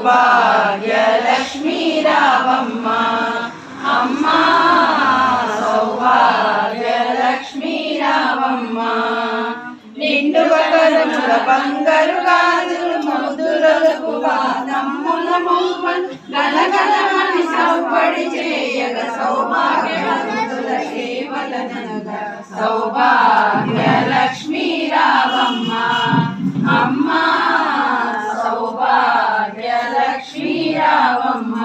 సౌభాగ్య లక్ష్మీ రావమ్మ అమ్మా సౌభాగ్య లక్ష్మీ రావమ్మ నిండుగా కరుముల బంగారు గాజులు ముద్దులకు వాదమ్ముల మొమ్మలు గలగలమని సౌపడి చేయగ సౌభాగ్యవంతుల సేవలనగా సౌభాగ్య లక్ష్మీ రావమ్మ అమ్మా సౌభాగ్య లక్ష్మీ రావమ్మ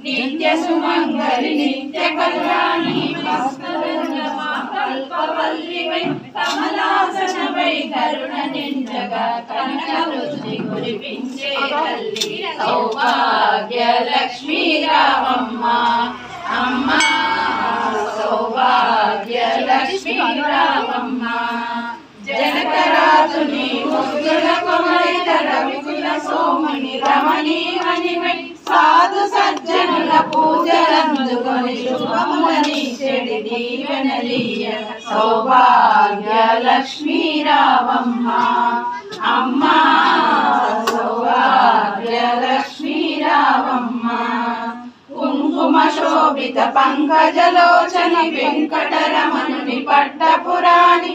నిత్య సుమంగళి నిత్య కళ్యాణి కల్పవల్లివై కమలాసనవై కరుణ నిండగా కనక వృద్ధి కురిపించే తల్లి సౌభాగ్య లక్ష్మీ రావమ్మ అమ్మా సౌభాగ్య లక్ష్మీ రావమ్మ జనకరాజుని ముగ్గుల కొమరిత రవికుల సోముని రమణీమణివై సాధు సజ్జనుల పూజలందుకొని శుభములని చెడి దీవెనలీయ సౌభాగ్య లక్ష్మీ రావమ్మ అమ్మా సౌభాగ్య లక్ష్మీ రావమ్మ కుంకుమ శోభిత పంకజలోచని వెంకటరమణుని పట్టపురాణి